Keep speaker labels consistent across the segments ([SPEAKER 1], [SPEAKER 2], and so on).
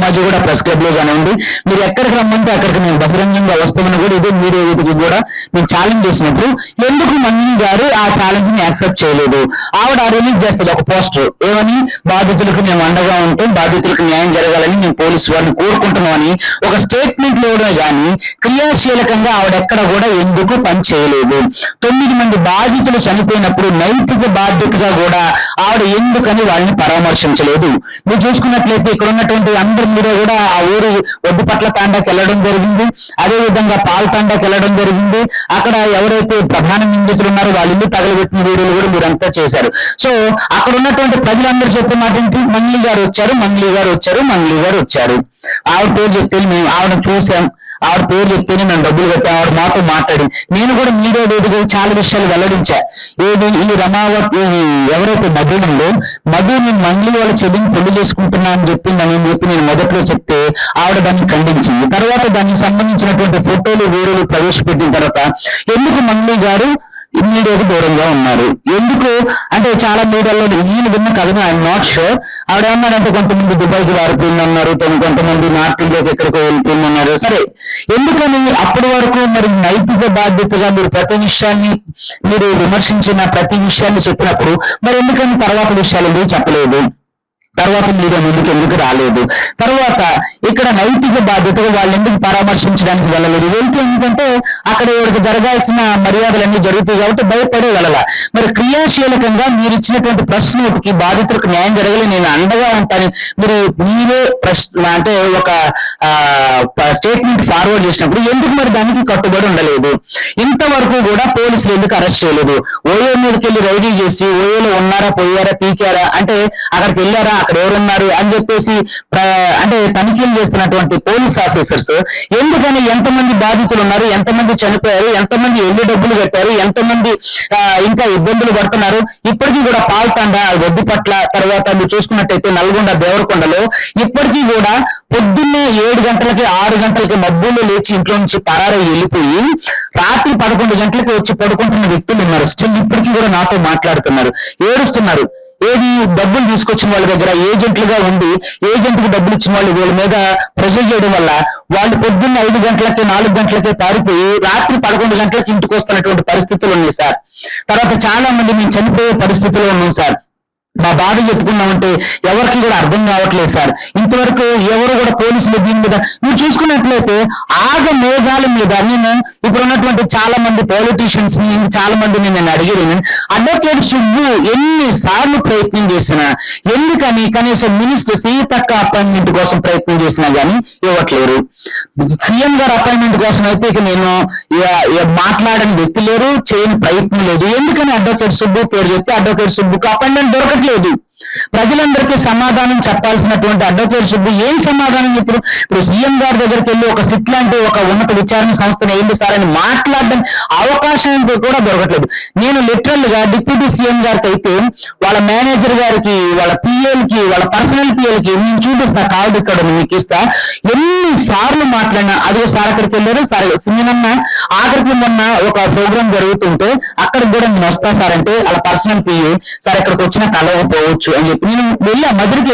[SPEAKER 1] Kachiguda press club లో కానివ్వండి, మీరు ఎక్కడికి రమ్మంటే అక్కడికి మేము బహిరంగంగా వస్తామని కూడా ఇదే మీడియా వేదిక కూడా మేము ఛాలెంజ్ చేసినప్పుడు ఎందుకు మంజుని గారు ఆ ఛాలెంజ్ ని యాక్సెప్ట్ చేయలేదు? ఆవిడ రిలీజ్ చేస్తుంది ఒక పోస్టర్, ఏమని, బాధితులకు మేము అండగా ఉంటాం, బాధితులకు న్యాయం జరగాలని మేము పోలీసు వారిని కోరుకుంటున్నాం అని ఒక స్టేట్మెంట్ లోనే కానీ క్రియాశీలకంగా ఆవిడ ఎక్కడ కూడా ఎందుకు పని చేయలేదు? 9 మంది బాధితులు చనిపోయినప్పుడు నైతిక బాధ్యతగా కూడా ఆవిడ ఎందుకని వాళ్ళని పరామర్శించలేదు? మీరు చూసుకున్నట్లయితే ఇక్కడ ఉన్నటువంటి అందరి మీద కూడా ఆ ఊరు ఒడ్డుపట్ల తాండాకి వెళ్ళడం జరిగింది, అదే విధంగా పాల్ తాండాకి వెళ్ళడం జరిగింది. అక్కడ ఎవరైతే ప్రధాన నిందితులు ఉన్నారో వాళ్ళ ఇల్లు తగలబెట్టిన వీడియోలు కూడా మీరంతా చేశారు. సో అక్కడ ఉన్నటువంటి ప్రజలందరూ చెప్పే మాట ఏంటి? మంగ్లీ గారు వచ్చారు, మంగ్లీ గారు వచ్చారు, మంగ్లీ గారు వచ్చారు. ఆవిడ పేరు చెప్తే మేము ఆవిడని చూసాం, ఆవిడ పేరు చెప్తేనే మేము డబ్బులు కట్టాం, ఆవిడ మాతో మాట్లాడి నేను కూడా మీడియా వేదిక చాలా విషయాలు వెల్లడించా. ఏది, ఈ రమావతి ఎవరైతే మధు ఉందో, మధు నేను మంగ్లీ వాళ్ళ చెల్లిని పెళ్లి చేసుకుంటున్నా అని చెప్పిందని నేను మొదట్లో చెప్తే ఆవిడ దాన్ని ఖండించింది. తర్వాత దానికి సంబంధించినటువంటి ఫోటోలు వీడియోలు ప్రవేశపెట్టిన తర్వాత ఎందుకు మంగ్లీ గారు మీడియాకు దూరంగా ఉన్నారు? ఎందుకు అంటే చాలా మీడియాలో నేను విన్న కథను ఐఎమ్ నాట్ షూర్. ఆవిడ ఏమన్నారంటే కొంతమంది దుబాయ్కి వారిపోయిందన్నారు, కొంతమంది నార్త్ ఇండియాకి ఎక్కడికో వెళ్ళిపోయిందన్నారు. సరే, ఎందుకని అప్పటి వరకు మరి నైతిక బాధ్యతగా మీరు ప్రతి విషయాన్ని మీరు విమర్శించిన ప్రతి విషయాన్ని చెప్పినప్పుడు మరి ఎందుకని తర్వాత విషయాలు చెప్పలేదు? తర్వాత మీడియా ముందుకు ఎందుకు రాలేదు? తర్వాత ఇక్కడ నైతిక బాధ్యతగా వాళ్ళు ఎందుకు పరామర్శించడానికి వెళ్ళలేదు? వెళ్తే ఎందుకంటే అక్కడ ఎవరికి జరగాల్సిన మర్యాదలన్నీ జరుగుతాయి కాబట్టి భయపడే వెళ్ళాల. మరి క్రియాశీలకంగా మీరు ఇచ్చినటువంటి ప్రెస్ నోట్కి బాధితులకు న్యాయం జరగలే, నేను అండగా ఉంటాను మీరే అంటే ఒక స్టేట్మెంట్ ఫార్వర్డ్ చేసినప్పుడు ఎందుకు మరి దానికి కట్టుబడి ఉండలేదు? ఇంతవరకు కూడా పోలీసులు ఎందుకు అరెస్ట్ చేయలేదు? ఓయో మీదకి వెళ్ళి రైడీ చేసి ఓయోలో ఉన్నారా, పోయారా, పీకారా అంటే అక్కడికి వెళ్ళారా, అక్కడ ఎవరున్నారు అని చెప్పేసి అంటే తనిఖీలు చేస్తున్నటువంటి పోలీస్ ఆఫీసర్స్ ఎందుకని ఎంతమంది బాధితులు ఉన్నారు, ఎంతమంది చనిపోయారు, ఎంతమంది ఎన్ని డబ్బులు కట్టారు, ఎంతమంది ఇంకా ఇబ్బందులు పడుతున్నారు, ఇప్పటికీ కూడా పాల్తాండ వద్దిపట్ల తర్వాత మీరు చూసుకున్నట్టయితే నల్గొండ దేవరకొండలో ఇప్పటికీ కూడా పొద్దున్నే 7 గంటలకి 6 గంటలకి మబ్బుల్లో లేచి ఇంట్లో నుంచి పరారై వెళ్ళిపోయి రాత్రి 11 గంటలకి వచ్చి పడుకుంటున్న వ్యక్తులు ఉన్నారు. స్టిల్ ఇప్పటికీ కూడా నాతో మాట్లాడుతున్నారు, ఏడుస్తున్నారు. ఏది, డబ్బులు తీసుకొచ్చిన వాళ్ళ దగ్గర ఏజెంట్లుగా ఉండి ఏజెంట్కి డబ్బులు ఇచ్చిన వాళ్ళు వీళ్ళ మీద ప్రెజర్ చేయడం వల్ల వాళ్ళు పొద్దున్న 5 గంటలకి 4 గంటలకే పారిపోయి రాత్రి 11 గంటలకి ఇంటికి వస్తున్నటువంటి పరిస్థితులు ఉన్నాయి సార్. తర్వాత చాలా మంది మేము చనిపోయే పరిస్థితుల్లో ఉన్నాం సార్. మా బాధ చెప్పుకున్నామంటే ఎవరికి కూడా అర్థం కావట్లేదు సార్. ఇంతవరకు ఎవరు కూడా పోలీసులు దీని మీద మీరు చూసుకున్నట్లయితే ఆగ మేఘాల మీద నేను ఇప్పుడు ఉన్నటువంటి చాలా మంది పాలిటీషియన్స్ ని చాలా మందిని నేను అడిగేది, అడ్వకేట్ సుబ్బు ఎన్నిసార్లు ప్రయత్నం చేసినా ఎందుకని కనీసం మినిస్టర్ సీతక్క అపాయింట్మెంట్ కోసం ప్రయత్నం చేసినా గానీ ఇవ్వట్లేరు. సీఎం గారు అపాయింట్మెంట్ కోసం అయితే ఇక నేను మాట్లాడని వ్యక్తి లేరు, చేయని ప్రయత్నం లేదు. ఎందుకని అడ్వకేట్ సుబ్బు పేరు చెప్తే అడ్వకేట్ సుబ్బుకు అపాయింట్మెంట్ దొరకట్లేదు? ప్రజలందరికీ సమాధానం చెప్పాల్సినటువంటి అడ్వకేట్ సుబ్బు ఏం సమాధానం చెప్పారు? ఇప్పుడు సీఎం గారి దగ్గరికి వెళ్ళి ఒక సిట్ లాంటి ఒక ఉన్నత విచారణ సంస్థను ఏంటి సార్ అని మాట్లాడడం అవకాశం కూడా దొరకట్లేదు. నేను లిటరల్ గా డిప్యూటీ సీఎం గారికి అయితే వాళ్ళ మేనేజర్ గారికి, వాళ్ళ పిఎల్కి, వాళ్ళ పర్సనల్ పిఎల్కి నేను చూపిస్తా, కార్డు ఇక్కడ మీకు ఇస్తా, ఎన్నిసార్లు మాట్లాడినా అదే సార్ అక్కడికి వెళ్ళారు సార్ నిన్న ఆఖరికి మొన్న ఒక ప్రోగ్రామ్ జరుగుతుంటే అక్కడికి కూడా నేను వస్తా సార్ అంటే వాళ్ళ పర్సనల్ పిఏ సార్ ఇక్కడికి వచ్చినా కలవకపోవచ్చు అని చెప్పి నేను వెళ్ళా, మధురికి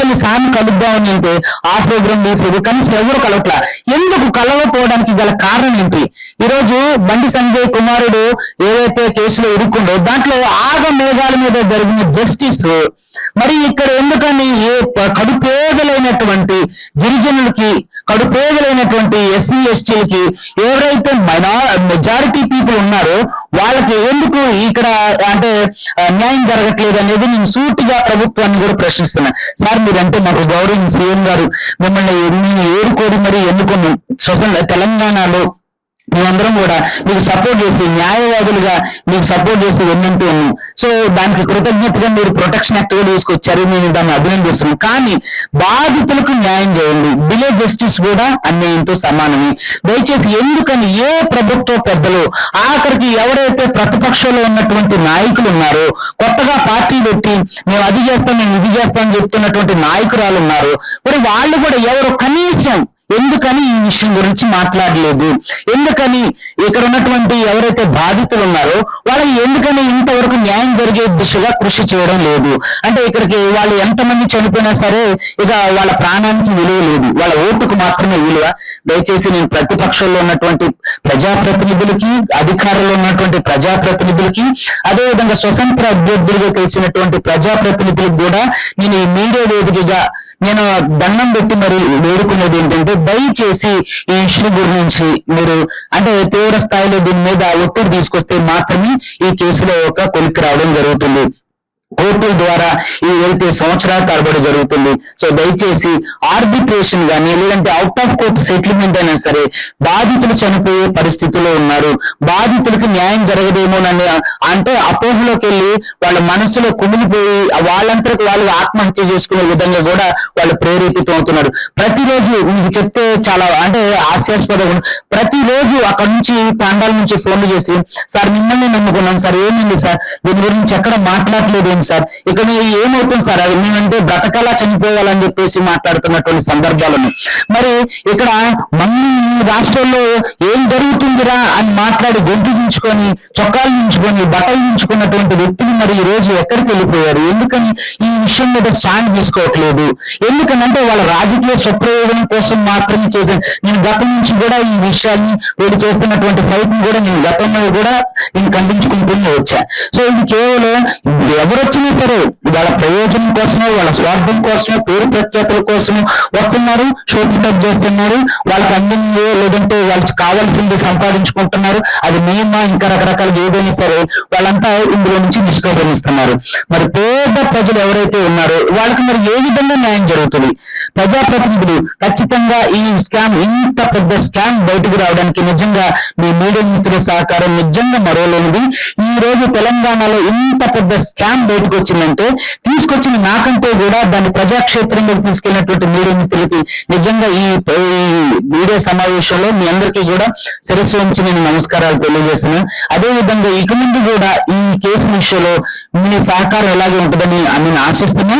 [SPEAKER 1] వెళ్ళి సార్ని కలుద్దామని అంటే ఆ ప్రోగ్రామ్ ఈ ప్రోగ్రామ్ కనీసం ఎవరు కలవట్లా. ఎందుకు కలవకపోవడానికి గల కారణం ఏంటి? ఈరోజు బండి సంజయ్ కుమారుడు ఏదైతే కేసులో ఇరుక్కుండో దాంట్లో ఆగ మేఘాల మీద జరిగిన జస్టిస్ మరి ఇక్కడ ఎందుకని కడుపేదలైనటువంటి గిరిజనులకి, కడుపేదలైనటువంటి ఎస్సీ ఎస్టీలకి ఎవరైతే మెజారిటీ పీపుల్ ఉన్నారో వాళ్ళకి ఎందుకు ఇక్కడ అంటే న్యాయం జరగట్లేదు అనేది నేను సూటిగా ప్రభుత్వాన్ని కూడా ప్రశ్నిస్తున్నా. సార్ మీరంటే మాకు గౌరవం, సీఎం గారు మిమ్మల్ని మేము ఏరుకోరి మరి ఎన్నుకున్నాం. తెలంగాణలో మేమందరం కూడా మీకు సపోర్ట్ చేసి న్యాయవాదులుగా మీకు సపోర్ట్ చేసి వెన్నంటూ ఉన్నాం. సో దానికి కృతజ్ఞతగా మీరు ప్రొటెక్షన్ యాక్ట్ కూడా తీసుకొచ్చారు, నేను దాన్ని అభినందిస్తున్నాం. కానీ బాధితులకు న్యాయం చేయండి, డిలే జస్టిస్ కూడా అన్యాయంతో సమానమే. దయచేసి ఎందుకని ఏ ప్రభుత్వ పెద్దలు ఆఖరికి ఎవరైతే ప్రతిపక్షంలో ఉన్నటువంటి నాయకులు ఉన్నారో, కొత్తగా పార్టీ పెట్టి మేము అది చేస్తాం మేము ఇది చేస్తామని చెప్తున్నటువంటి నాయకురాలు ఉన్నారు, మరి వాళ్ళు కూడా ఎవరు కనీసం ఎందుకని ఈ విషయం గురించి మాట్లాడలేదు? ఎందుకని ఇక్కడ ఉన్నటువంటి ఎవరైతే బాధితులు ఉన్నారో వాళ్ళకి ఎందుకని ఇంతవరకు న్యాయం జరిగే దిశగా కృషి చేయడం లేదు? అంటే ఇక్కడికి వాళ్ళు ఎంతమంది చనిపోయినా సరే ఇక వాళ్ళ ప్రాణానికి విలువ లేదు, వాళ్ళ ఓటుకు మాత్రమే విలువ. దయచేసి నేను ప్రతిపక్షంలో ఉన్నటువంటి ప్రజాప్రతినిధులకి, అధికారంలో ఉన్నటువంటి ప్రజాప్రతినిధులకి, అదేవిధంగా స్వతంత్ర అభ్యర్థులుగా కలిసినటువంటి ప్రజాప్రతినిధులకు కూడా నేను ఈ మీడియా వేదికగా నేను దండం పెట్టి మరి వేడుకునేది ఏంటంటే, దయచేసి ఈ ఇష్యూ గురించి మీరు అంటే తీవ్ర స్థాయిలో దీని మీద ఒత్తిడి తీసుకొస్తే మాత్రమే ఈ కేసులో ఒక కొలిక్కి రావడం జరుగుతుంది. కోర్టుల ద్వారా ఈ వెళ్తే సంవత్సరాల తరబడి జరుగుతుంది. సో దయచేసి ఆర్బిట్రేషన్ గానీ లేదంటే అవుట్ ఆఫ్ కోర్టు సెటిల్మెంట్ అయినా సరే, బాధితులు చనిపోయే పరిస్థితిలో ఉన్నారు, బాధితులకు న్యాయం జరగదేమోనని అంటే అపోహలోకి వెళ్ళి వాళ్ళ మనసులో కుమిలిపోయి వాళ్ళంతరకు వాళ్ళు ఆత్మహత్య చేసుకునే విధంగా కూడా వాళ్ళు ప్రేరేపితం అవుతున్నారు. ప్రతిరోజు మీకు చెప్తే చాలా అంటే హాస్యాస్పదం, ప్రతిరోజు అక్కడ నుంచి తాండాల నుంచి ఫోన్లు చేసి, సార్ మిమ్మల్ని నమ్ముకున్నాం సార్, ఏమైంది సార్, దీని గురించి ఎక్కడ మాట్లాడలేదు సార్, ఇక్కడ ఏమవుతుంది సార్, అది మేమంటే బ్రతకలా చనిపోవాలని చెప్పేసి మాట్లాడుతున్నటువంటి సందర్భాలను. మరి ఇక్కడ మన రాష్ట్రంలో ఏం జరుగుతుందిరా అని మాట్లాడి గొంతు దించుకొని, చొక్కాలు దించుకొని, బట్టలు దించుకున్నటువంటి వ్యక్తులు మరి ఈ రోజు ఎక్కడికి వెళ్ళిపోయారు? ఎందుకని ఈ విషయం మీద స్టాండ్ తీసుకోవట్లేదు? ఎందుకనంటే వాళ్ళ రాజకీయ స్వప్రయోజనం కోసం మాత్రమే చేశాను. నేను గతం నుంచి కూడా ఈ విషయాన్ని వీళ్ళు చేస్తున్నటువంటి ఫైట్ ని కూడా నేను గతంలో కూడా నేను ఖండించుకుంటూనే వచ్చా. సో ఇది కేవలం ఎవరొచ్చినా సరే వాళ్ళ ప్రయోజనం కోసమో, వాళ్ళ స్వార్థం కోసమో, పేరు ప్రఖ్యాతుల కోసమో వస్తున్నారు, షో పికప్ చేస్తున్నారు, వాళ్ళకి అందింది లేదంటే వాళ్ళకి కావాల్సింది సంపాదించుకుంటున్నారు. అది మేమా ఇంకా రకరకాలుగా ఏదైనా సరే వాళ్ళంతా ఇందులో నుంచి నిష్క్రమిస్తున్నారు. మరి పేద ప్రజలు ఎవరైతే ఉన్నారో వాళ్ళకి మరి ఏ విధంగా న్యాయం జరుగుతుంది? ప్రజాప్రతినిధులు ఖచ్చితంగా ఈ స్కామ్, ఇంత పెద్ద స్కామ్ బయటకు రావడానికి నిజంగా మీ మీడియా మిత్రుల సహకారం నిజంగా మరోలేనిది. ఈ రోజు తెలంగాణలో ఇంత పెద్ద స్కామ్ బయటకు వచ్చిందంటే తీసుకొచ్చిన నాకంటే కూడా దాన్ని ప్రజాక్షేత్రంలోకి తీసుకెళ్ళినటువంటి మీడియా మిత్రులకి నిజంగా ఈ మీడియా సమావేశంలో మీ అందరికీ కూడా శిరస్సు ఉంచి నేను నమస్కారాలు తెలియజేస్తున్నాను. అదే విధంగా ఇక ముందు కూడా ఈ కేసు విషయంలో మీ సహకారం ఎలాగే ఉంటుందని నేను ఆశిస్తున్నా.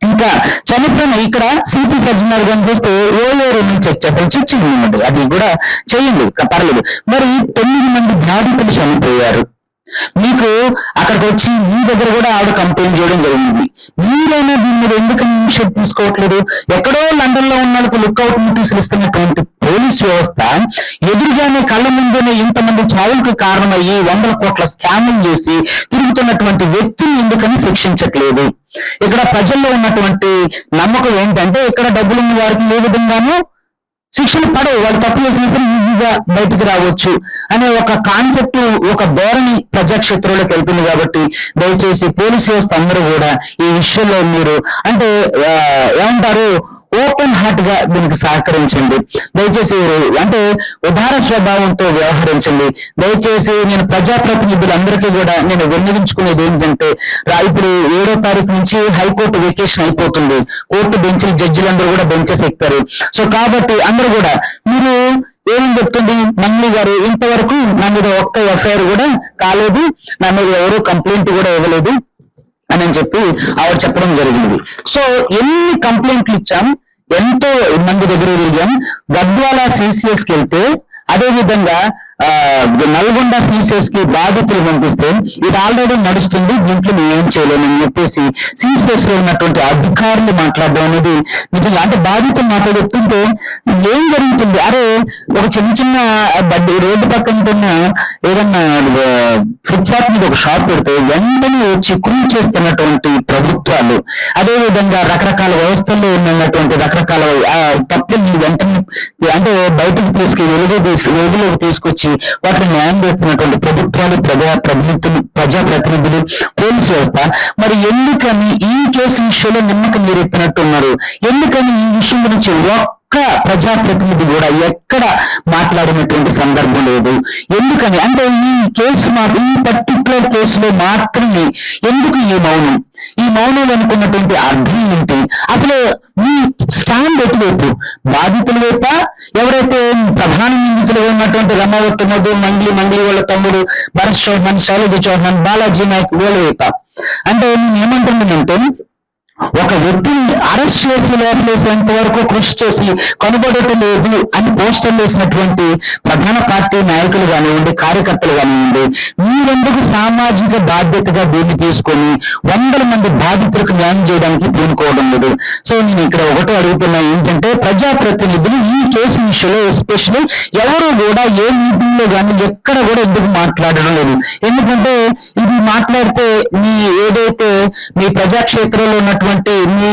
[SPEAKER 1] ఇంకా చనిపోయిన ఇక్కడ సిపి సజ్జనార్ గారిని చూస్తే ఓలేరు నుంచి చెక్ చేయండి, అది కూడా చేయండి పర్లేదు. మరి 9 మంది బాధితులు చనిపోయారు. మీకు అక్కడికి వచ్చి మీ దగ్గర కూడా ఆవిడ కంప్లైంట్ చేయడం జరిగింది. మీరైనా దీని మీద ఎందుకు ఇనిషియేటివ్ తీసుకోవట్లేదు? ఎక్కడో లండన్ లో ఉన్న వాళ్ళకి లుక్అవుట్ నోటీసులు ఇస్తున్నటువంటి పోలీస్ వ్యవస్థ ఎదురుగానే కళ్ళ ముందునే ఇంతమంది చావులకు కారణమయ్యి 100 కోట్ల స్కామింగ్ చేసి తిరుగుతున్నటువంటి వ్యక్తులు ఎందుకని శిక్షించట్లేదు? ఇక్కడ ప్రజల్లో ఉన్నటువంటి నమ్మకం ఏంటంటే, ఇక్కడ డబ్బులు ఉన్న వారికి ఏ విధంగానూ శిక్షలు పడవు, వాళ్ళు తప్పు చేసినప్పుడు ఈజీగా బయటకు రావచ్చు అనే ఒక కాన్సెప్ట్, ఒక ధోరణి ప్రజాక్షేత్రంలోకి వెళ్తుంది. కాబట్టి దయచేసి పోలీస్ వ్యవస్థ అందరూ కూడా ఈ విషయంలో మీరు అంటే ఏమంటారు ఓపెన్ హార్ట్ గా దీనికి సహకరించండి. దయచేసి అంటే ఉదార స్వభావంతో వ్యవహరించండి. దయచేసి నేను ప్రజాప్రతినిధులందరికీ కూడా నేను విన్నవించుకునేది ఏంటంటే, ఇప్పుడు 7వ తారీఖు నుంచి హైకోర్టు వెకేషన్ అయిపోతుంది, కోర్టు బెంచ్లు జడ్జిలందరూ కూడా బెంచెస్ ఎక్కుతారు. సో కాబట్టి అందరూ కూడా మీరు ఏమని చెప్తుంది మంగ్లీ గారు, ఇంతవరకు నా మీద ఒక్క ఎఫ్ఐఆర్ కూడా కాలేదు, నా మీద ఎవరు కంప్లైంట్ కూడా ఇవ్వలేదు అని చెప్పి ఆవిడ చెప్పడం జరిగింది. సో ఎన్ని కంప్లైంట్లు ఇచ్చాం, ఎంతో మంది దగ్గర తిరిగాం. గద్వాల సిసిఎస్ కి వెళ్తే, అదే విధంగా నల్గొండ సిసిఎస్ కి బాధితులు పంపిస్తే ఇది ఆల్రెడీ నడుస్తుంది, దీంట్లో మేము ఏం చేయలేమని చెప్పేసి సిసిఎస్ లో ఉన్నటువంటి అధికారులు మాట్లాడడం అనేది నిజంగా అంటే బాధితులు మాతో చెప్తుంటే ఏం జరుగుతుంది? అరే ఒక చిన్న బడ్డీ రోడ్డు పక్కన ఏదన్నా ఫుట్పాత్ మీద ఒక షాప్ పెడితే వెంటనే వచ్చి కూల్ చేస్తున్నటువంటి ప్రభుత్వాలు, అదే విధంగా రకరకాల వ్యవస్థల్లో ఉన్నటువంటి రకరకాల తప్పుల్ని వెంటనే అంటే బయటకు వెలుగులోకి తీసుకొచ్చి వాటిని న్యాయం చేస్తున్నటువంటి ప్రభుత్వాలు, ప్రజాప్రతినిధులు, పోలీసు వ్యవస్థ మరి ఎందుకని ఈ కేసు విషయంలో నిమ్మకం మీరెత్తినట్టున్నారు? ఎందుకని ఈ విషయం గురించి ఒక్క ప్రజాప్రతినిధి కూడా ఎక్కడ మాట్లాడినటువంటి సందర్భం లేదు? ఎందుకని అంటే ఈ కేసు ఈ పర్టికులర్ కేసులో మాత్రమే ఎందుకు ఈ మౌనం? ఈ మౌనం అనుకున్నటువంటి అర్థం ఏంటి? అసలు మీ స్టాండ్ ఎటువైపు? బాధితుల వైప, ఎవరైతే ప్రధాన నిందితులు ఉన్నటువంటి రమావత్ మధు, మంగ్లీ వాళ్ళ తమ్ముడు భరత్ చౌహాన్, శైలజ చౌహాన్, బాలాజీ నాయక్ వీళ్ళ వైప? అంటే నేను ఏమంటున్నానంటే ఒక వ్యక్తిని అరెస్ట్ చేసి లోపలేసేంత వరకు కృషి చేసి కనుగొనటం లేదు అని పోస్టర్లు వేసినటువంటి ప్రధాన పార్టీ నాయకులు కానివ్వండి, కార్యకర్తలు కానివ్వండి, మీరెందుకు సామాజిక బాధ్యతగా దీన్ని తీసుకొని వందల మంది బాధితులకు న్యాయం చేయడానికి పూనుకోవడం లేదు? సో నేను ఇక్కడ ఒకటో అడుగుతున్నా ఏంటంటే, ప్రజాప్రతినిధులు ఈ కేసు విషయంలో ఎస్పెషల్లీ ఎవరు కూడా ఏ మీటింగ్ లో కానీ ఎక్కడ కూడా ఎందుకు మాట్లాడడం లేదు? ఎందుకంటే ఇది మాట్లాడితే మీ ఏదైతే మీ ప్రజాక్షేత్రంలో ఉన్నటువంటి మీ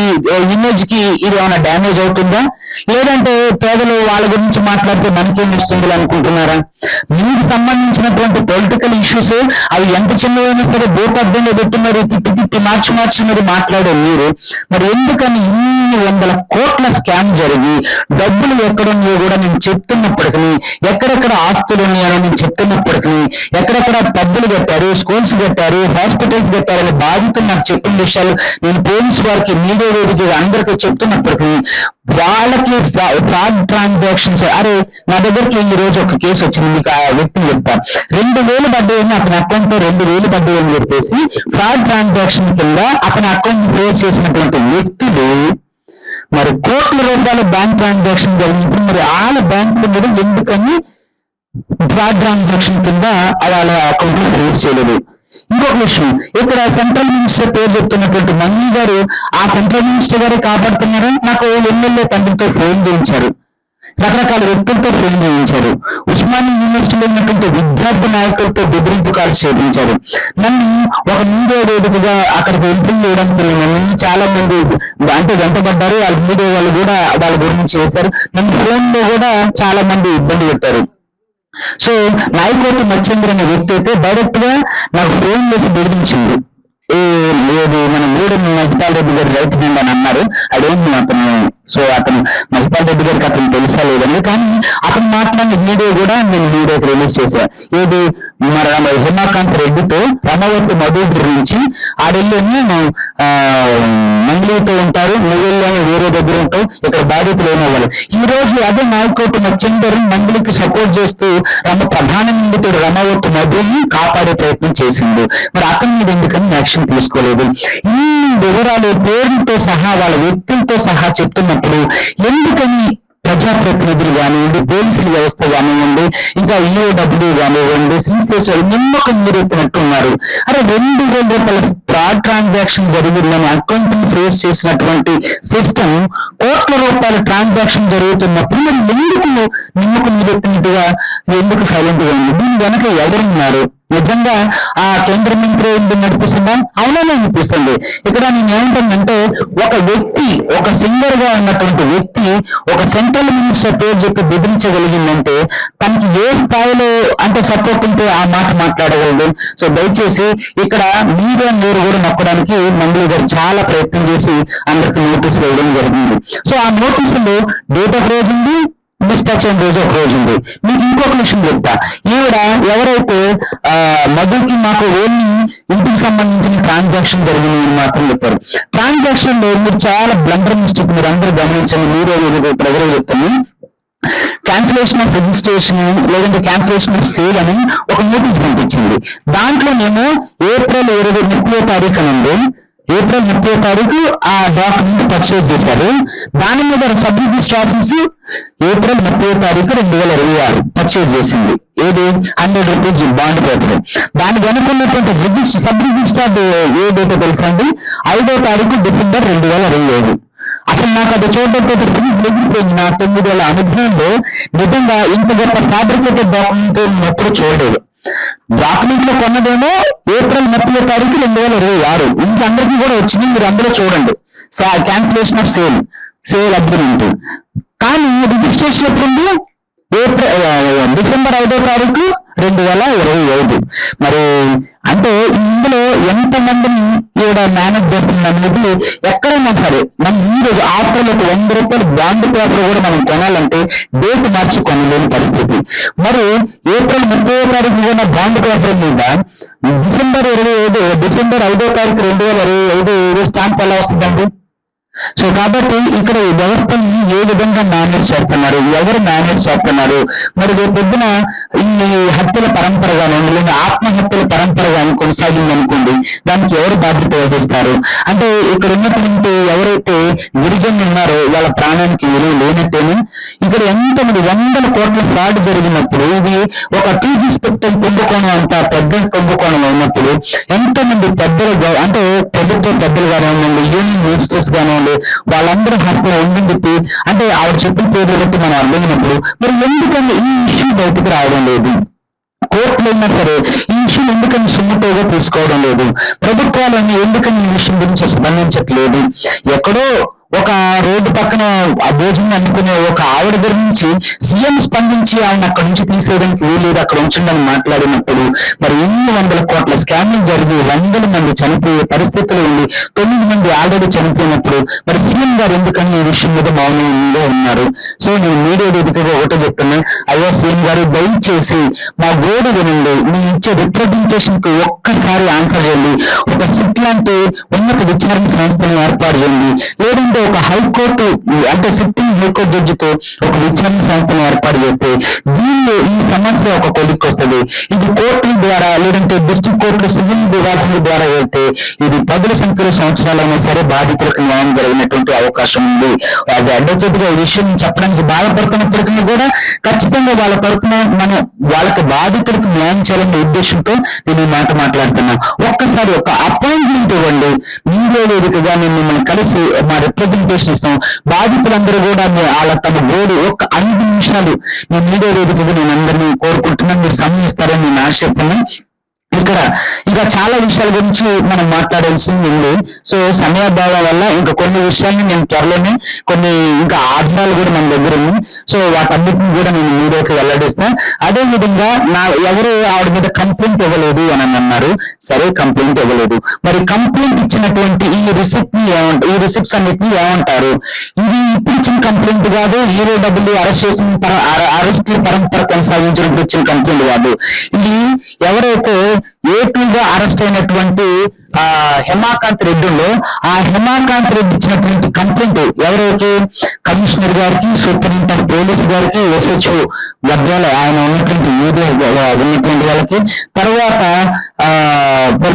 [SPEAKER 1] ఇమేజ్ కి ఇది ఏమైనా డ్యామేజ్ అవుతుందా, లేదంటే పేదలు వాళ్ళ గురించి మాట్లాడితే మనకేం ఇస్తుంది అనుకుంటున్నారా? మీకు సంబంధించినటువంటి పొలిటికల్ ఇష్యూస్ అవి ఎంత చిన్నవైనా సరే భూతద్దంలో పెట్టి మరి తిప్పి మార్చి మరి మాట్లాడే మీరు మరి ఎందుకని ఇన్ని వందల కోట్ల స్కామ్ జరిగి డబ్బులు ఎక్కడున్నాయో కూడా నేను చెప్తున్నప్పటికీ, ఎక్కడెక్కడ ఆస్తులు ఉన్నాయో నేను చెప్తున్నప్పటికీ, ఎక్కడెక్కడ పబ్బులు కట్టారు, స్కూల్స్ కట్టారు, హాస్పిటల్స్ కట్టారని బాధితులు నాకు చెప్పిన విషయాలు నేను పోలీసు వారికి, మీడియా వేదిక అందరికీ చెప్తున్నప్పటికీ వాళ్ళకి ఫ్రాడ్ ట్రాన్సాక్షన్స్, అరే నా దగ్గరికి ఈ రోజు ఒక కేసు వచ్చింది, మీకు ఆ వ్యక్తిని చెప్తాను, 2,000 పడ్డాయని అతని అకౌంట్ లో 2,000 పడ్డాయని చెప్పేసి ఫ్రాడ్ ట్రాన్సాక్షన్ కింద అతని అకౌంట్ క్లోజ్ చేసినటువంటి వ్యక్తులు మరి కోట్ల రూపాయల బ్యాంక్ ట్రాన్సాక్షన్ జరిగినప్పుడు మరి వాళ్ళ బ్యాంక్ లో ఎందుకని ఫ్రాడ్ ట్రాన్సాక్షన్ కింద వాళ్ళ అకౌంట్ లో క్లోజ్ చేయలేదు? ఇంకొక విషయం, ఇక్కడ సెంట్రల్ మినిస్టర్ పేరు చెప్తున్నటువంటి మంత్రి గారు ఆ సెంట్రల్ మినిస్టర్ గారే కాపాడుతున్నారు. నాకు ఎమ్మెల్యే తండ్రితో ఫోన్ చేయించారు, రకరకాల వ్యక్తులతో ఫోన్ చేయించారు, ఉస్మానియా యూనివర్సిటీలో ఉన్నటువంటి విద్యార్థి నాయకులతో బెదిరింపు కాల్స్ చేయించారు. నన్ను ఒక మీడియా వేదికగా అక్కడికి ఎంట్రీ చేయడానికి నన్ను చాలా మంది అంటే వెంటబడ్డారు. వాళ్ళ మీడియా వాళ్ళు కూడా వాళ్ళ గురించి చేశారు. నన్ను ఫోన్ లో కూడా చాలా మంది ఇబ్బంది పెట్టారు. సో నాయకోటి మచ్చేంద్ర అనే వ్యక్తి అయితే డైరెక్ట్ గా నాకు ఫోన్ చేసి బెదిరించింది. లేదు మన గూడెం మహిపాల్ రెడ్డి గారు రైట్ హ్యాండ్ అని అన్నారు. అదేంటి అతను, సో అతను మహిపాల్ రెడ్డి గారికి అతను తెలుసా లేదని, కానీ అతను మాట్లాడిన వీడియో కూడా నేను వీడియోకి రిలీజ్ చేశాను. ఏది మన హిమాకాంత్ రెడ్డితో రమవర్తి మధు గురించి ఆడెళ్ళేమో మంగళూరుతో ఉంటారు, నువ్వెళ్ళేమో వేరే దగ్గర ఉంటావు, ఇక్కడ బాధితులు ఏమవ్వాలి. ఈ రోజు అదే నాయకోటి మచ్చేందర్ మంగళూరుకి సపోర్ట్ చేస్తూ ప్రధాన నిందితుడు రమవర్తి మధుని కాపాడే ప్రయత్నం చేసిండు. మరి అతని మీద ఎందుకని యాక్షన్ తీసుకోలేదు? ఈ వివరాలు పేరుతో సహా వాళ్ళ వ్యక్తులతో సహా చెప్తున్నప్పుడు ఎందుకని ప్రజాప్రతినిధులు కానివ్వండి, పోలీసుల వ్యవస్థ కానివ్వండి, ఇంకా ఈఓడబ్ల్యూ కానివ్వండి, సిన్సియర్స్ నిమ్మకం మీరెత్తినట్టు ఉన్నారు? అరే 2,000 రూపాయల ఫ్రాడ్ ట్రాన్సాక్షన్ జరిగిందని అకౌంట్ ని ఫేస్ చేసినటువంటి సిస్టమ్ కోట్ల రూపాయల ట్రాన్సాక్షన్ జరుగుతున్నప్పుడు మరి ఎందుకు నిమ్మకం మీరెత్తినట్టుగా ఎందుకు సైలెంట్ గా ఉంది? దీని వెనక ఎవరున్నారు? నిజంగా ఆ కేంద్ర మంత్రి నడిపిస్తుందా? అవుననే అనిపిస్తుంది. ఇక్కడ నేను ఏమంటానంటే, ఒక వ్యక్తి, ఒక సింగర్ గా ఉన్నటువంటి వ్యక్తి ఒక సెంట్రల్ మినిస్టర్ పేరు చెప్పి బెదిరించగలిగిందంటే తనకి ఏ స్థాయిలో అంటే సపోర్ట్ ఉంటే ఆ మాట మాట్లాడగలదు. సో దయచేసి ఇక్కడ మీడియా నోరు కూడా నొక్కడానికి మంత్రి గారు చాలా ప్రయత్నం చేసి అందరికి నోటీసులు వేయడం జరిగింది. సో ఆ నోటీసులో డేట్ ఆఫ్ రోజు ఉంది, డిస్పాచ్ అయిన రోజు ఒక రోజు ఉంది. మీకు ఇంకొక విషయం చెప్తా, ఈవిడ ఎవరైతే మధుకి మాకు ఓన్లీ ఇంటికి సంబంధించిన ట్రాన్సాక్షన్ జరిగింది మాత్రం చెప్పారు. ట్రాన్సాక్షన్ లో మీరు చాలా బ్లండర్ మిస్టేక్ మీరు అందరూ గమనించండి. మీరే ప్రజలు చెప్తాను, క్యాన్సిలేషన్ ఆఫ్ రిజిస్ట్రేషన్ లేదంటే క్యాన్సిలేషన్ ఆఫ్ సేల్ అని ఒక నోటీస్ పంపించింది. దాంట్లోనేమో ఏప్రిల్ 30వ తారీఖు నుండి ఏప్రిల్ 30వ తారీఖు ఆ డాక్యుమెంట్ పర్చేజ్ చేశారు. దాని మీద సబ్ రిజిస్టర్ ఆఫీస్ ఏప్రిల్ 30వ తారీఖు 2026 పర్చేజ్ చేసింది. ఏది 100 రూపీస్ బాండ్ పేపర్. దాని వెనుకున్నటువంటి సబ్ రిజిస్టర్ ఏ డేటో తెలుసా అండి? 5వ తారీఖు డిసెంబర్ 2027. అసలు నాకు అది చూడడంతో నా 9 ఏళ్ల అనుభవంలో నిజంగా ఇంత గొప్ప ఫ్యాబ్రికేటెడ్ డాక్యుమెంట్ ఎప్పుడు చూడలేదు. డాక్యుమెంట్ లో కొన్నదేమో ఏప్రిల్ 30వ తారీఖు 2026. ఇంక అందరికీ కూడా వచ్చింది, మీరు అందరూ చూడండి. Cancellation of sale agreement. కానీ రిజిస్ట్రేషన్ ఎప్పుడు? డిసెంబర్ 5వ తారీఖు 2025. మరి అంటే ఇందులో ఎంతమందిని ఈవిడ మేనేజ్ చేస్తుంది అనేది ఎక్కడైనా సరే మనం ఈ రోజు ఆఫర్లో 100 రూపాయలు బాండ్ పేపర్ కూడా మనం కొనాలంటే డేట్ మార్చి కొనలేని పరిస్థితి. మరి ఏప్రిల్ 30వ తారీఖు ఉన్న బాండ్ పేపర్ మీద డిసెంబర్ 5వ తారీఖు 2025 స్టాంప్ ఎలా వస్తుందండి? సో కాబట్టి ఇక్కడ ఈ వ్యవస్థని ఏ విధంగా మేనేజ్ చేస్తున్నారు, ఎవరు మేనేజ్ చేస్తున్నారు, మరి రేపొద్దున ఈ హత్యల పరంపర కానీ లేదా ఆత్మహత్యల పరంపర కానీ కొనసాగింది అనుకోండి, దానికి ఎవరు బాధ్యత వహిస్తారు? అంటే ఇక్కడ ఉన్నటువంటి ఎవరైతే గిరిజనులు ఉన్నారో వాళ్ళ ప్రాణానికి విలువ లేనట్టేను. ఇక్కడ ఎంతమంది 100 కోట్ల ఫ్రాడ్ జరిగినప్పుడు, ఇది ఒక 2G స్పెక్ట్రమ్ కుంభకోణం అంత పెద్ద కుంభకోణం అయినప్పుడు ఎంతమంది పెద్దలు అంటే ప్రభుత్వ పెద్దలు కానివ్వండి, యూనియన్ మినిస్టర్స్ కానివ్వండి, వాళ్ళందరూ హత్య ఉండి అంటే ఆవిడ చెప్పిన పేర్లు బట్టి మనం అర్థమైనప్పుడు మరి ఎందుకని ఈ ఇష్యూ బయటకు రావడం లేదు? కోర్టులు అయినా సరే ఈ విషయం ఎందుకని సుమోటోగా తీసుకోవడం లేదు? ప్రభుత్వాలన్నీ ఎందుకని ఈ విషయం గురించి స్పందించట్లేదు? ఎక్కడో ఒక రోడ్డు పక్కన ఆ భోజనం అనుకునే ఒక ఆవిడ గురించి సీఎం స్పందించి ఆయన అక్కడ నుంచి తీసేయడానికి వీలేదు, అక్కడ ఉంచండి మాట్లాడినప్పుడు మరి ఎన్ని 100 కోట్ల స్కామ్లు జరిగి 100 మంది చనిపోయే పరిస్థితులు ఉంది, 9 మంది ఆల్రెడీ చనిపోయినప్పుడు మరి సీఎం గారు ఎందుకని ఈ విషయం మీద మౌనంగా ఉన్నారు? సో నేను మీడియా వేదికగా ఒకటే చెప్తున్నా, అయ్యా సీఎం గారు దయచేసి మా గోడు వినండి, మీ ఇచ్చే రిప్రజెంటేషన్ కు ఒక్కసారి ఆన్సర్ చేయండి. ఒక సిట్ లాంటి ఉన్నత విచారణ సంస్థను ఏర్పాటు చేయండి, లేదంటే ఒక హైకోర్టు అంటే సిట్టింగ్ హైకోర్టు జడ్జితో ఒక విచారణ సంస్థను ఏర్పాటు చేస్తే దీనిలో ఈ సమస్య ఒక కొలిక్కి వస్తుంది. ఇది కోర్టుల ద్వారా లేదంటే డిస్ట్రిక్ట్ కోర్టులు సివిల్ విభాగాల ద్వారా వెళ్తే ఇది 10 సంఖ్యలో సంవత్సరాలైనా సరే బాధితులకు న్యాయం జరిగినటువంటి అవకాశం ఉంది. యాజ్ అడ్వకేట్ గా ఈ విషయం చెప్పడానికి బాధపడుతున్నప్పటికీ కూడా ఖచ్చితంగా వాళ్ళ తరఫున మనం వాళ్ళకి బాధితులకు న్యాయం చేయాలనే ఉద్దేశంతో నేను ఈ మాట మాట్లాడుతున్నా. ఒక్కసారి ఒక అపాయింట్మెంట్ ఇవ్వండి, మీడియా వేదికగా నేను మిమ్మల్ని కలిసి మా రిప్రజెంటేషన్ ఇస్తాం. బాధితులందరూ కూడా వాళ్ళ తమ గోడు ఒక్క 5 నిమిషాలు మీ మీడియా వేదికగా నేను అందరినీ కోరుకుంటున్నాను, మీరు సమయం ఇస్తారని నేను ఆశిస్తున్నాను. ఇక్కడ ఇంకా చాలా విషయాల గురించి మనం మాట్లాడాల్సింది ఉంది. సో సమయాభావం వల్ల ఇంకా కొన్ని విషయాన్ని నేను త్వరలోనే కొన్ని ఇంకా ఆధారాలు కూడా మన దగ్గర ఉంది. సో వాటన్నిటిని కూడా నేను మీడియాకి వెల్లడిస్తా. అదే విధంగా ఎవరు ఆవిడ మీద కంప్లైంట్ ఇవ్వలేదు అని అన్నారు. సరే కంప్లైంట్ ఇవ్వలేదు, మరి కంప్లైంట్ ఇచ్చినటువంటి ఈ రిసిప్ట్స్ అన్నిటిని ఏమంటారు? ఇది ఇప్పుడు ఇచ్చిన కంప్లైంట్ కాదు, EOW అరెస్ట్ చేసిన అరెస్ట్ల పరంపర కొనసాగించినప్పుడు ఇచ్చిన కంప్లైంట్ కాదు. ఇది ఎవరైతే ఏపీగా అరెస్ట్ అయినటువంటి హేమాకాంత్ రెడ్డిలో ఆ హేమాకాంత్ రెడ్డి ఇచ్చినటువంటి కంప్లైంట్ ఎవరైతే కమిషనర్ గారికి, సూపరింటెండెంట్ పోలీస్ గారికి, SHO గద్వాల ఆయన ఉన్నటువంటి ఉన్నటువంటి వాళ్ళకి, తర్వాత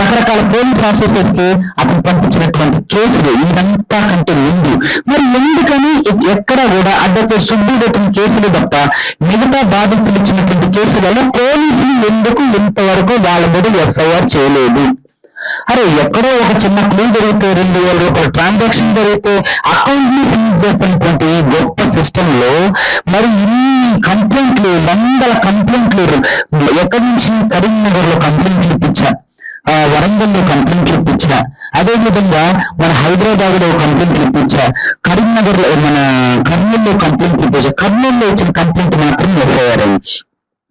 [SPEAKER 1] రకరకాల పోలీస్ ఆఫీసర్స్ కి అతను పంపించినటువంటి కేసులు ఇదంతా కంటే ముందు మరి ఎందుకని ఎక్కడ కూడా అడ్వకేట్ సుబ్బుడతని కేసులు తప్ప మిగతా బాధితులు ఇచ్చినటువంటి కేసులలో పోలీసులు ఎందుకు ఇంతవరకు వాళ్ళ మీద FIR చేయలేదు? అరే ఎక్కడో ఒక చిన్న క్లూ జరిగితే 2,000 రూపాయల ట్రాన్సాక్షన్ జరిగితే అకౌంట్ ని ఫ్రీజ్ చేస్తున్నటువంటి గొప్ప సిస్టమ్ లో మరి ఇన్ని కంప్లైంట్లు, 100 కంప్లైంట్లు ఎక్కడి నుంచి కరీంనగర్ లో కంప్లైంట్లు ఇప్పించా, వరంగల్లో కంప్లైంట్లు ఇప్పించా, అదే విధంగా మన హైదరాబాద్ లో కంప్లైంట్లు ఇప్పించా, కరీంనగర్ లో మన కర్నూలులో కంప్లైంట్లు ఇప్పించా. కర్నూలులో ఇచ్చిన కంప్లైంట్ మాత్రం FIR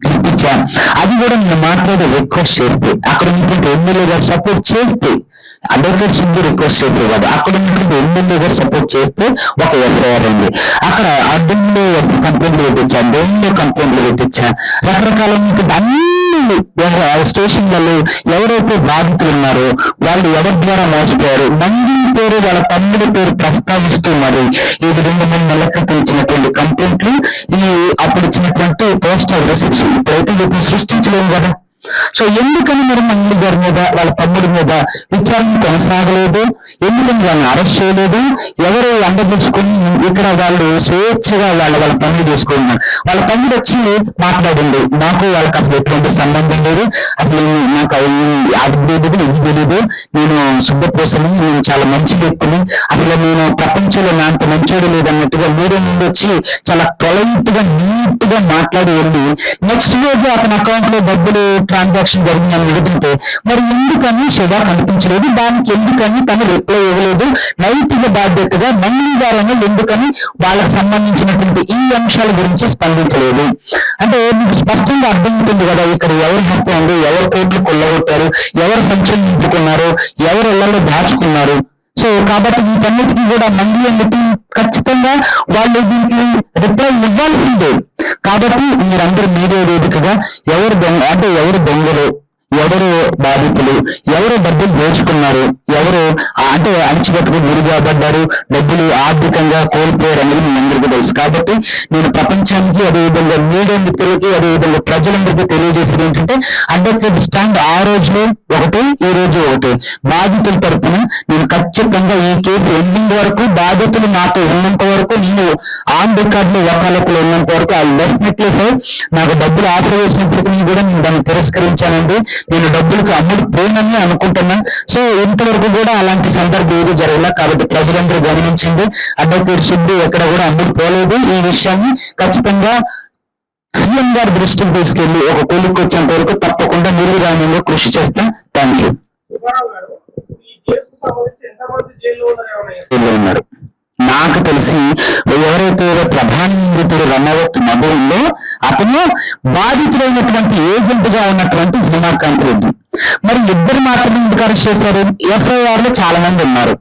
[SPEAKER 1] ఇప్పించా. అది కూడా నేను మాట్లాడి రిక్వెస్ట్ చేస్తే అక్కడ ఉన్నటువంటి ఎమ్మెల్యే గారు సపోర్ట్ చేస్తే, అడ్వకేట్ సుబ్బు రిక్వెస్ట్ చేస్తే కాదు, అక్కడ ఉన్నటువంటి ఎమ్మెల్యే గారు సపోర్ట్ చేస్తే ఒక FIR అయింది. అక్కడ అడ్డంలో కంప్లైంట్లు పెట్టించా, డోన్లో కంప్లైంట్లు పెట్టించా, రకరకాల అన్ని స్టేషన్లలో ఎవరైతే బాధితులు ఉన్నారో వాళ్ళు ఎవరి ద్వారా మోసపోయారు, మంది పేరు వాళ్ళ తమ్ముడి పేరు ప్రస్తావిస్తూ మరి ఈ 2-3 నెలల క్రితం ఇచ్చినటువంటి కంప్లైంట్లు, ఈ అప్పుడు ఇచ్చినటువంటి పోస్టల్ రిసిప్ట్స్ ఇప్పుడైతే వీటిని సృష్టించలేము కదా. సో ఎందుకని మరి మంది గారి మీద వాళ్ళ తమ్ముడి మీద విచారణ కొనసాగలేదు? ఎందుకని వాళ్ళని అరెస్ట్ చేయలేదు? ఎవరు అండబుచ్చుకొని ఇక్కడ వాళ్ళు స్వేచ్ఛగా వాళ్ళ పనులు చేసుకుంటున్నారు. వాళ్ళ తమ్ముడు వచ్చి మాట్లాడింది, నాకు వాళ్ళకి అసలు ఎటువంటి సంబంధం లేదు, అసలు నాకు అది తెలియదు ఇది తెలియదు, నేను శుభ్రపోసని, నేను చాలా మంచి వ్యక్తిని, అసలు నేను ప్రపంచంలో నా అంత మంచోడు లేదన్నట్టుగా మీడియా ముందు వచ్చి చాలా పొలైట్ గా నీట్ గా మాట్లాడి వెళ్ళి నెక్స్ట్ రోజు అతని అకౌంట్ లో డబ్బులు ట్రాన్సాక్షన్ జరిగిందని అడుగుతుంటే మరి ఎందుకని శుభ కనిపించలేదు, దానికి ఎందుకని తను రిప్లై ఇవ్వలేదు, నైతిక బాధ్యతగా మంత్రి గారు ఎందుకని వాళ్ళకి సంబంధించినటువంటి ఈ అంశాల గురించి స్పందించలేదు? అంటే మీకు స్పష్టంగా అర్థమవుతుంది కదా ఇక్కడ ఎవరు హత్య ఉంది, ఎవరు కోట్లు కొల్లగొట్టారు, ఎవరు సంచులు నింపుకున్నారు, ఎవరు ఇళ్లలో దాచుకున్నారు. సో కాబట్టి వీటన్నిటికీ కూడా మంది ఎందుకు ఖచ్చితంగా వాళ్ళు దీనికి రిప్లై ఇవ్వాల్సిందే. కాబట్టి మీరందరూ మీడియా వేదికగా ఎవరు దొంగ అంటే ఎవరు దొంగలు, ఎవరు బాధితులు, ఎవరు డబ్బులు దోచుకున్నారు, ఎవరు అంటే అణచివేతకు గురి కాబడ్డారు, డబ్బులు ఆర్థికంగా కోల్పోయారు అనేది మీ అందరికీ అందరికీ తెలుసు. కాబట్టి నేను ప్రపంచానికి, అదేవిధంగా మీడియా మిత్రులకి, అదేవిధంగా ప్రజలందరికీ తెలియజేసేది ఏంటంటే, అడ్వకేట్ స్టాండ్ ఆ రోజు ఒకటి, ఈ రోజు ఒకటి. బాధితుల తరపున నేను ఖచ్చితంగా ఈ కేసు ఎండింగ్ వరకు, బాధితులు నాతో ఉన్నంత వరకు, నేను ఆన్ రికార్డులో వకాలతులు ఉన్నంత వరకు ఐ డెఫినెట్లీ ఫైట్. నాకు డబ్బులు ఆఫర్ చేసినప్పటికీ కూడా నేను దాన్ని తిరస్కరించానండి. నేను డబ్బులకు అమ్ముడు పోనని అనుకుంటున్నాను. సో ఇంతవరకు కూడా అలాంటి సందర్భం ఏది జరగల. కాబట్టి ప్రజలందరూ గమనించండి, అడ్వకేట్ సుబ్బు ఎక్కడ కూడా అమ్ముడు పోలేదు. ఈ విషయాన్ని ఖచ్చితంగా సీఎం గారి దృష్టికి తీసుకెళ్లి ఒక కొలిక్కి వచ్చేంత వరకు తప్పకుండా నిర్విరామంగా కృషి చేస్తాం. Thank you. ఉన్నారు నాకు తెలిసి ఎవరైతే ప్రధాన నిందితుడు రన్నవత్ మధు ఉందో అతను బాధితుడైనటువంటి ఏజెంట్ గా ఉన్నటువంటి హిమాకాంత్ రెడ్డి. మరి ఇద్దరు మాత్రమే ఎందుకు అరెస్ట్ చేశారు? ఎఫ్ఐఆర్ లో చాలా మంది ఉన్నారు.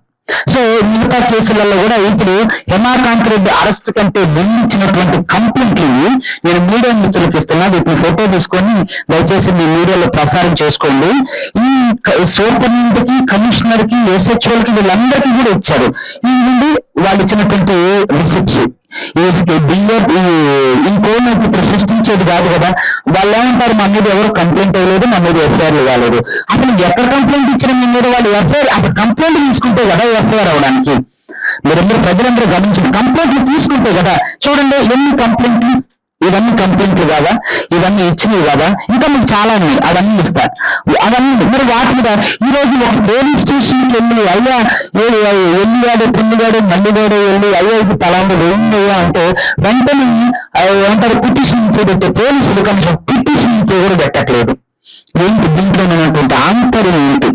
[SPEAKER 1] సో మిగతా కేసులలో కూడా ఇప్పుడు హిమాకాంత్ రెడ్డి అరెస్ట్ కంటే ముందు ఇచ్చినటువంటి కంప్లైంట్లు నేను మీడియా మిత్రులకు ఇస్తున్నా. వీటిని ఫోటో తీసుకొని దయచేసి మీ మీడియాలో ప్రసారం చేసుకోండి. ఈ సూపరింటెండెంట్ కి, కమిషనర్ కి, ఎస్హెచ్ఓలకి వీళ్ళందరికీ కూడా ఇచ్చారు. ఈ నుండి వాళ్ళు ఇచ్చినటువంటి రిసిప్ట్స్ ఇంకోటి ఇప్పుడు సృష్టించేది కాదు కదా. వాళ్ళు ఏమంటారు, మా మీద ఎవరు కంప్లైంట్ అవ్వలేదు, మా మీద ఎఫ్ఐఆర్లు కాలేదు. అసలు ఎక్కడ కంప్లైంట్ ఇచ్చిన మీ మీద వాళ్ళు ఎఫ్ఐఆర్, అసలు కంప్లైంట్ తీసుకుంటే కదా ఎఫ్ఐఆర్ అవడానికి. మీరందరూ ప్రజలందరూ గమనించండి, కంప్లైంట్లు తీసుకుంటే కదా. చూడండి ఎన్ని కంప్లైంట్లు, ఇవన్నీ కంప్లైంట్లు కాదా, ఇవన్నీ ఇచ్చినవి కాదా, ఇంకా మీకు చాలా ఉన్నాయి, అవన్నీ ఇస్తారు. అవన్నీ మరి వాటి మీద ఈ రోజు ఒక పోలీస్ స్టేషన్కి వెళ్ళి అయ్యా ఎల్లిగాడు, పుల్లిగాడు, మల్లిగాడు వెళ్ళి అయ్యా ఇది పలాంటి ఏంటయ్యా అంటే వెంటనే ఏమంటారు పిటిషన్ పెట్టే పోలీసులు కనీసం పిటిషన్ కూడా పెట్టట్లేదు. ఏంటి దీంట్లో ఉన్నటువంటి ఆంతర్యం ఏంటి?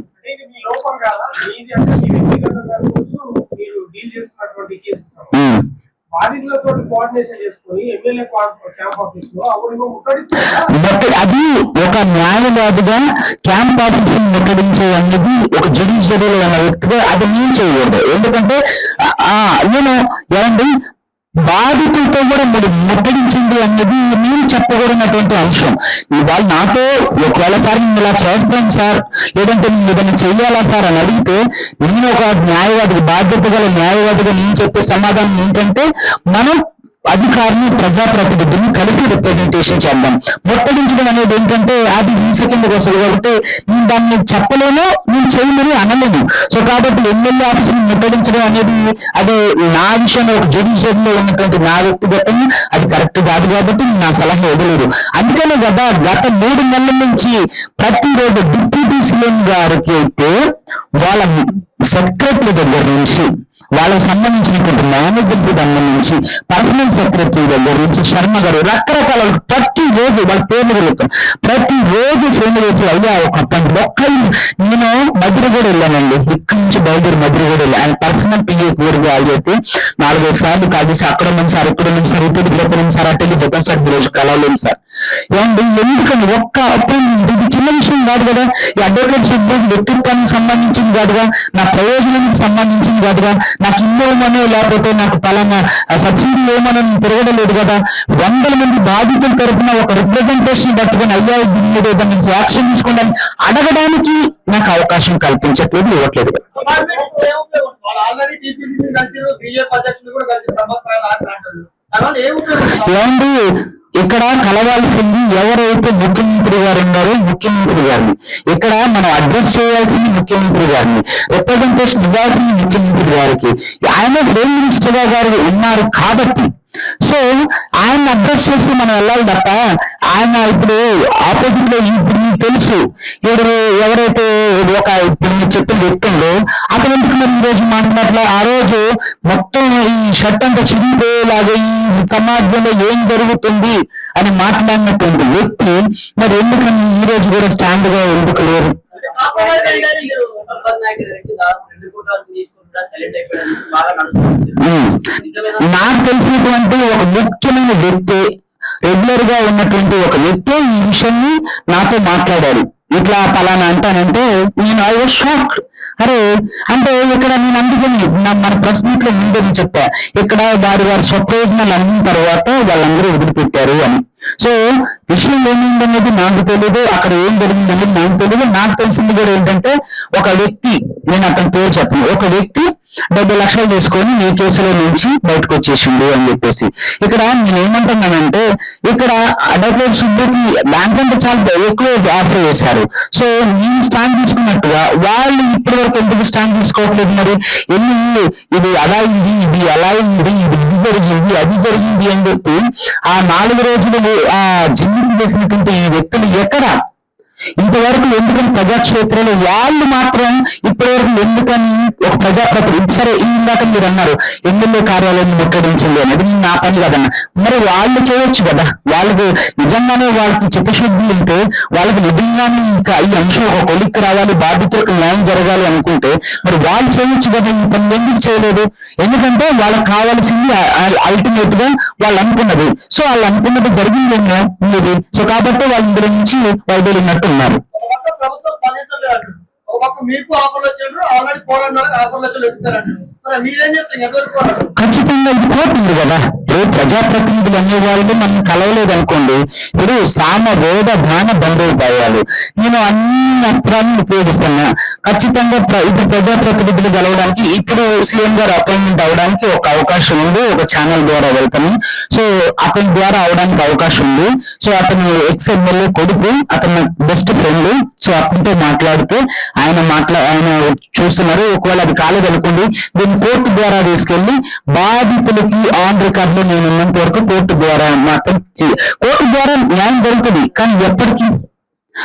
[SPEAKER 1] అది ఒక న్యాయవాదిగా క్యాంప్ ఆఫీస్ ముట్టడించే అనేది ఒక జ్యుడిషియరీలో ఉన్న వ్యక్తిగా అది నేను చేయకూడదు. ఎందుకంటే నేను ఏమండి బాధితులతో కూడా మీరు ముట్టడించింది అనేది నేను చెప్పకూడనటువంటి అంశం. వాళ్ళు నాతో ఒకవేళ సార్ నేను ఇలా చేస్తాను సార్, లేదంటే నేను ఏదైనా చెయ్యాలా సార్ అని అడిగితే నేను ఒక న్యాయవాదిగా, బాధ్యత గల న్యాయవాదిగా నేను చెప్పే సమాధానం ఏంటంటే, మనం అధికారిని, ప్రజాప్రతినిధులను కలిసి రిప్రజెంటేషన్ చేద్దాం. ముట్టడించడం అనేది ఏంటంటే అది హింస కిందకు వస్తుంది. కాబట్టి నేను దాన్ని చెప్పలేను, నేను చేయమని అనలేను. సో కాబట్టి ఎమ్మెల్యే ఆఫీసుని ముట్టడించడం అనేది అది నా విషయంలో ఒక జ్యుడిషియరీలో ఉన్నటువంటి నా వ్యక్తిగతం అది కరెక్ట్ కాదు. కాబట్టి నేను నా సలహా ఇవ్వలేదు. అందుకనే కదా గత 3 నెలల నుంచి ప్రతిరోజు డిప్యూటీ సీఎం గారికి అయితే వాళ్ళ సెక్రటరీ దగ్గర నుంచి, వాళ్ళకి సంబంధించినటువంటి మేనేజర్ దగ్గర నుంచి, పర్సనల్ సెక్రటరీ దగ్గర నుంచి, శర్మ గారు రకరకాల ప్రతిరోజు వాళ్ళ పేర్లు వెళ్తాం, ప్రతిరోజు ఫోన్ చేసి అయ్యా ఒక నేను మధురగూడ వెళ్ళానండి. ఇక్కడి నుంచి బయలుదేరి మధురగూడ వెళ్ళి ఆయన పర్సనల్ పిఏ కూడా కాల్ చేస్తే 4-5 సార్లు కాల్ చేసి అక్కడ ఉన్నాం సార్, ఇక్కడ ఉన్నాం సార్, ఇటు పోతున్నాం సార్, అటు వెళ్ళిపోతాం సార్, ఈరోజు కలవలేము సార్. ఏమండి ఎందుకండి ఒక్క అపాయింట్మెంట్, ఇది చిన్న విషయం కాదు కదా. ఈ అడ్వకేట్ సుబ్బు వ్యక్తిత్వానికి సంబంధించింది కాదుగా, నా ప్రయోజనానికి సంబంధించింది కాదుగా, నాకు ఇల్లు ఏమనో లేకపోతే నాకు పలానా సబ్సిడీ ఏమనో తిరగడలేదు కదా. 100 మంది బాధితుల తరఫున ఒక రిప్రజెంటేషన్ పట్టుకుని అయ్యా దీని మీద ఏదైనా యాక్షన్ తీసుకోవడానికి అడగడానికి నాకు అవకాశం కల్పించట్లేదు, ఇవ్వట్లేదు కదా. ఏమండి ఇక్కడ కలవాల్సింది ఎవరైతే ముఖ్యమంత్రి గారు ఉన్నారో ముఖ్యమంత్రి గారిని, ఇక్కడ మనం అడ్రస్ చేయాల్సింది ముఖ్యమంత్రి గారిని, రిప్రజెంటేషన్ ఇవ్వాల్సింది ముఖ్యమంత్రి గారికి. ఆయన హోమ్ మినిస్టర్ గారు ఉన్నారు కాబట్టి సో ఆయన అడ్రస్ చేసి మనం వెళ్ళాలి తప్ప ఆయన ఇప్పుడు ఆపోజిట్ లో ఇప్పుడు మీకు తెలుసు ఎవరైతే ఒక ఇప్పుడు మీరు చెప్పిన వ్యక్తులు అతను ఎందుకు మరి ఈ రోజు మాట్లాడలే? ఆ రోజు మొత్తం ఈ షర్ట్ అంతా చిరిగిపోయేలాగా ఈ సమాజంలో ఏం జరుగుతుంది అని మాట్లాడినటువంటి వ్యక్తి మరి ఎందుకని ఈ రోజు కూడా స్టాండ్ గా ఎందుకు లేరు? నాకు తెలిసినటువంటి ఒక ముఖ్యమైన వ్యక్తి, రెగ్యులర్ గా ఉన్నటువంటి ఒక వ్యక్తి ఈ విషయాన్ని నాతో మాట్లాడాడు. ఇట్లా పలానా అంటానంటే నేను ఐ వాజ్ షాక్డ్. అరే అంటే ఇక్కడ నేను అందుకని మన ప్రెస్ మీట్ లో ముందే చెప్పా, ఇక్కడ వారి స్వప్రయోజనాలు అన్న తర్వాత వాళ్ళందరూ వదిలిపెట్టారు అని. సో విషయం ఏమైందనేది నాకు తెలియదు, అక్కడ ఏం జరిగిందనేది నాకు తెలియదు. నాకు తెలిసింది కూడా ఏంటంటే ఒక వ్యక్తి, నేను అతని పేరు చెప్పను, ఒక వ్యక్తి 70 లక్షలు తీసుకొని ఈ కేసులో నుంచి బయటకు వచ్చేసిండు అని చెప్పేసి. ఇక్కడ నేను ఏమంటున్నానంటే, ఇక్కడ అడ్వకేట్ సుబ్బుకి దానికంటే చాలా ఎక్కువ ఆఫర్ చేశారు. సో నేను స్టాండ్ తీసుకున్నట్టుగా వాళ్ళు ఇప్పటి వరకు ఎందుకు స్టాండ్ తీసుకోవట్లేదు? మరి ఎన్ని ఇది అలా అయింది, ఇది అలా అయింది, ఇది జరిగింది, అది జరిగింది అని చెప్పి ఆ 4 రోజులు ఆ జిమ్మింగ్ చేసినటువంటి ఈ వ్యక్తులు ఎక్కడ ఇంతవరకు ఎందుకని ప్రజాక్షేత్రంలో వాళ్ళు మాత్రం ఇప్పటివరకు ఎందుకని ఒక ప్రజాప్రతినిధి, సరే ఇందాక మీరు అన్నారు ఎమ్మెల్యే కార్యాలయాన్ని ముట్టడించండి అనేది, నేను నా పని కదన్నా. మరి వాళ్ళు చేయొచ్చు కదా, వాళ్ళకి నిజంగానే వాళ్ళకి చిత్తశుద్ధి ఉంటే, వాళ్ళకి నిజంగానే ఇంకా ఈ అంశం ఒక కొలిక్కి రావాలి, బాధితులకు న్యాయం జరగాలి అనుకుంటే మరి వాళ్ళు చేయొచ్చు కదా, ఈ పని ఎందుకు చేయలేదు? ఎందుకంటే వాళ్ళకి కావాల్సింది అల్టిమేట్ గా వాళ్ళు అనుకున్నది. సో వాళ్ళు అనుకున్నది జరిగిందేమో ఇది. సో కాబట్టి వాళ్ళ ఇందులో నుంచి వైదొలిగినట్టు ఉన్నారు. ఖచ్చితంగా ఇది కోర్టు ఉంది కదా. ఇప్పుడు ప్రజాప్రతినిధులు అనేవాళ్ళు మనం కలవలేదు అనుకోండి, ఇప్పుడు సామ వేద దాన దండోపాయాలు నేను అన్ని అస్త్రాలను ఉపయోగిస్తున్నా. ఖచ్చితంగా ఇప్పుడు ప్రజాప్రతినిధులు గెలవడానికి ఇప్పుడు సీఎం గారు అపాయింట్మెంట్ అవడానికి ఒక అవకాశం ఉంది, ఒక ఛానల్ ద్వారా వెళ్తాను. సో అతని ద్వారా అవడానికి అవకాశం ఉంది. సో అతను ఎక్స్ ఎమ్మెల్యే కొడుకు, అతను బెస్ట్ ఫ్రెండ్. సో అతనితో మాట్లాడితే ఆయన చూస్తున్నారు. ఒకవేళ అది కాలేదనుకోండి, దీన్ని కోర్టు ద్వారా తీసుకెళ్లి బాధితులకి ఆన్ రికార్డ్ లో నేను ఉన్నంత వరకు కోర్టు ద్వారా మాత్రం కోర్టు ద్వారా న్యాయం జరుగుతుంది. కానీ ఎప్పటికీ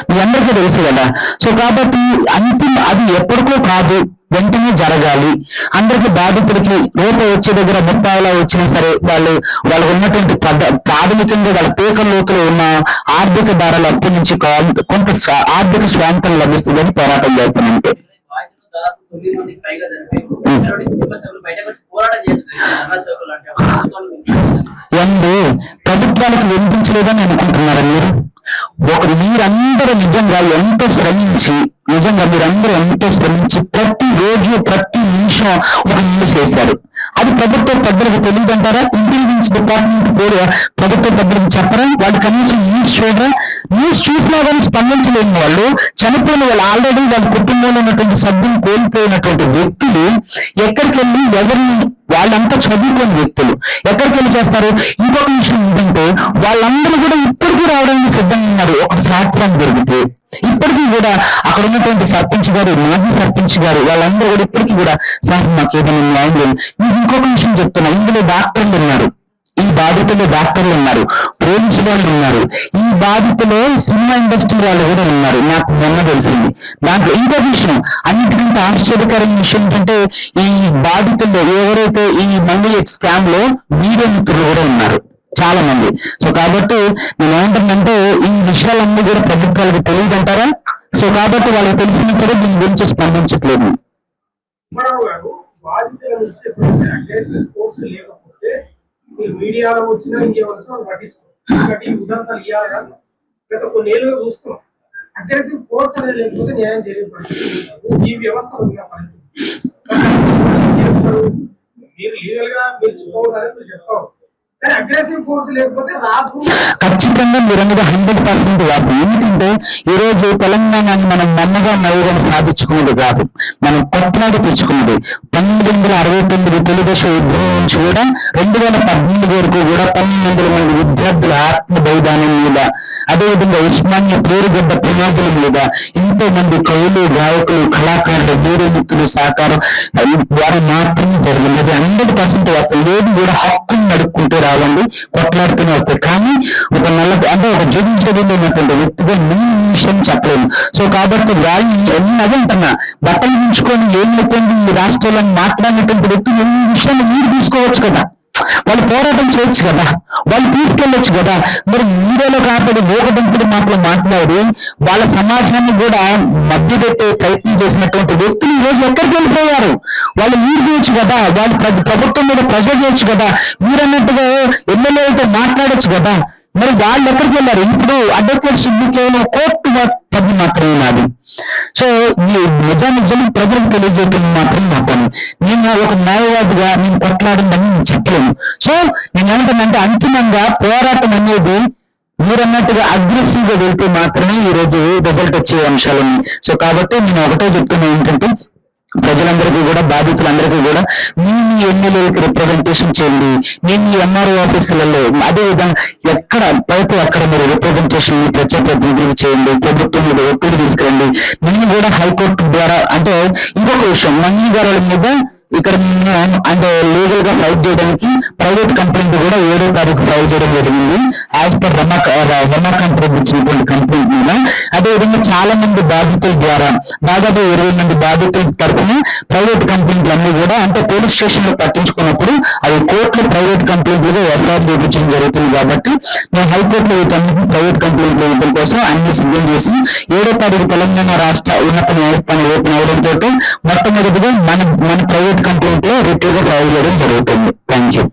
[SPEAKER 1] మీ అందరికీ తెలుసు కదా. సో కాబట్టి అంతిమ అది ఎప్పటికో కాదు, వెంటనే జరగాలి. అందరికి బాధితులకి రూపాయి వచ్చే దగ్గర 30 వచ్చినా సరే వాళ్ళకు ఉన్నటువంటి ప్రాథమికంగా వాళ్ళ పేకల లోతులో ఉన్న ఆర్థిక దారాల అప్పటి నుంచి కొంత ఆర్థిక స్వాతంత్రం లభిస్తుందని పోరాటం చేస్తానంటే. ప్రభుత్వాలకు వినిపించలేదని అనుకుంటున్నారా మీరు? మీరందరూ నిజంగా ఎంతో శ్రమించి మీరందరూ ఎంతో శ్రమించి ప్రతి రోజు ప్రతి నిమిషం ఒక న్యూస్ చేశారు. అది ప్రభుత్వ పెద్దలకు తెలియదంటారా? ఇంటెలిజెన్స్ డిపార్ట్మెంట్ కూడా ప్రభుత్వ పెద్దలకు చెప్పరా? వాళ్ళు కనీసం న్యూస్ చూడరా? న్యూస్ చూసినా కానీ స్పందించలేని వాళ్ళు, చనిపోయిన వాళ్ళు, ఆల్రెడీ వాళ్ళ కుటుంబంలో ఉన్నటువంటి సభ్యులు కోల్పోయినటువంటి వ్యక్తులు ఎక్కడికి వెళ్ళి ఎవరిని, వాళ్ళంతా చదువుకోని వ్యక్తులు ఎక్కడికి వెళ్ళి చేస్తారు? ఇంకొక విషయం ఏంటంటే వాళ్ళందరూ కూడా ఇప్పటికీ రావడానికి సిద్ధంగా ఉన్నారు. ఒక ప్లాట్ఫామ్ దొరికితే ఇప్పటికీ కూడా అక్కడ ఉన్నటువంటి సర్పంచ్ గారు, మాజీ సర్పంచ్ గారు, వాళ్ళందరూ కూడా ఇప్పటికీ కూడా సార్ మాకు ఏదైనా న్యాయం లేదు. మీకు ఇంకొక విషయం చెప్తున్నా, ఇందులో డాక్టర్లు ఉన్నారు, ఈ బాధితుల్లో డాక్టర్లు ఉన్నారు, పోలీసు వాళ్ళు ఉన్నారు, ఈ బాధితులో సినిమా ఇండస్ట్రీ వాళ్ళు కూడా ఉన్నారు. నాకు మొన్న తెలిసింది. దాంట్లో ఇంకో విషయం, అన్నిటికంటే ఆశ్చర్యకరమైన విషయం ఏంటంటే ఈ బాధితుల్లో ఎవరైతే ఈ మనీ స్కామ్ లో వీడియో మిత్రులు కూడా ఉన్నారు చాలా మంది. సో కాబట్టి నేను ఏమంటానంటే ఈ విషయాలన్నీ కూడా ప్రభుత్వాలకు తెలియదంటారా? సో కాబట్టి వాళ్ళకి తెలిసినా సరే దీని గురించి స్పందించట్లేదు.
[SPEAKER 2] మీడియాలో వచ్చినా ఇంకేమన్నా పట్టించుకోవాలి. ఉదాహరణలు ఇవ్వాలి కాదు, గత కొన్నేళ్ళుగా చూస్తున్నాం. అగ్రెసివ్ ఫోర్స్ అనేది లేకపోతే న్యాయం చేయలేదు. ఈ వ్యవస్థ ఉన్న పరిస్థితి చేస్తారు. మీరు లీగల్ గా మీరు చెప్పుకోవడానికి మీరు చెప్తారు, కానీ అగ్రెసివ్ ఫోర్స్ లేకపోతే రాదు.
[SPEAKER 1] ఖచ్చితంగా మీరు అనేది 100% కాదు. ఎందుకంటే ఈ రోజు తెలంగాణని మనం మొన్నగా నవ్వుగా సాధించుకున్నది కాదు, మనం కొట్లాడి తెచ్చుకున్నది. 1969 తొలిదశ ఉద్యమం నుంచి కూడా 2018 వరకు కూడా 1900 మంది విద్యార్థుల ఆత్మ బలిదానం మీద, అదేవిధంగా ఉస్మానియా పేరుగడ్డ పునాదుల మీద ఎంతో మంది కవులు, గాయకులు, కళాకారులు, వీరమిత్రులు సహకారం ద్వారా మాత్రమే జరిగింది. అది 100% వస్తుంది. లేదు కూడా హక్కును నడుపుకుంటే రావండి, కొట్లాడుతూనే వస్తాయి. కానీ ఒక ఒక జుడిషియరీలో ఉన్నటువంటి వ్యక్తిగా నేను విషయం చెప్పలేను. సో కాబట్టి వాళ్ళు అదంటున్నా బట్టలు ఉంచుకొని ఏమైతుంది ఈ రాష్ట్రంలో మాట్లాడినటువంటి వ్యక్తులు ఎన్ని విషయాలు మీరు తీసుకోవచ్చు కదా, వాళ్ళు పోరాటం చేయొచ్చు కదా, వాళ్ళు తీసుకెళ్ళొచ్చు కదా. మరి మీరేలో కాకపోతే మోకదంపుడు మాట్లాడి వాళ్ళ సమాజాన్ని కూడా మధ్య పెట్టే ప్రయత్నం చేసినటువంటి వ్యక్తులు ఈ రోజు ఎక్కడికి వెళ్ళిపోయారు? వాళ్ళు మీరు చేయొచ్చు కదా, వాళ్ళు ప్రభుత్వం మీద ప్రెషర్ చేయొచ్చు కదా, మీరన్నట్టుగా ఎమ్మెల్యేలతో మాట్లాడొచ్చు కదా. మరి వాళ్ళు ఎక్కడికి వెళ్ళారు? ఇప్పుడు అడ్వకేట్ సుబ్బు కేవలం కోర్టు పద్ధతి మాత్రమే నాది. సో నిజానిజం ప్రజలకు తెలియజేయడం మాత్రం నా పని. నేను ఒక న్యాయవాదిగా నేను కొట్లాడిందని నేను చెప్పలేను. సో నేను ఏమంటానంటే అంతిమంగా పోరాటం అనేది మీరన్నట్టుగా అగ్రెసివ్ గా వెళ్తే మాత్రమే ఈ రోజు రిజల్ట్ వచ్చే అంశాలు. సో కాబట్టి నేను ఒకటే చెప్తున్నా ఏంటంటే ప్రజలందరికీ కూడా, బాధితులందరికీ కూడా మీ ఎమ్మెల్యేలకు రిప్రజెంటేషన్ చేయండి. నేను ఈ ఎంఆర్ఓ ఆఫీసులలో అదే విధంగా ఎక్కడ పైపు అక్కడ మీరు రిప్రజెంటేషన్ ప్రత్యేక ప్రతినిధులు చేయండి. ప్రభుత్వం మీద ఒత్తిడి తీసుకురండి. నేను కూడా హైకోర్టు ద్వారా అంటే ఇంకొక విషయం, మంత్రి గారి మీద ఇక్కడ మేము అంటే లీగల్ గా ఫైట్ చేయడానికి ప్రైవేట్ కంప్లైంట్ కూడా 7వ తారీఖు ఫైల్ చేయడం జరిగింది. యాజ్ పర్ రమాకాంత్ రెడ్డి ఇచ్చినటువంటి కంప్లైంట్ మీద. అదేవిధంగా చాలా మంది బాధితుల ద్వారా దాదాపు 20 మంది బాధితుల తరఫున ప్రైవేట్ కంప్లైంట్లు అన్ని కూడా అంటే పోలీస్ స్టేషన్ లో పట్టించుకున్నప్పుడు అవి కోర్టులో ప్రైవేట్ కంప్లైంట్లుగా ఎఫ్ఐఆర్ చూపించడం జరుగుతుంది. కాబట్టి మేము హైకోర్టులో వీటన్నిటి ప్రైవేట్ కంప్లైంట్లు ఇవ్వడం కోసం అన్ని సిద్ధం చేసి 7వ తారీఖు తెలంగాణ రాష్ట్ర ఉన్నత న్యాయస్థానం ఓపెన్ అవడంతో మొట్టమొదటిగా మన ప్రైవేట్ కంప్లైంట్ లో రిట్రీవ్ గా ఫైల్ చేయడం జరుగుతుంది. Thank you.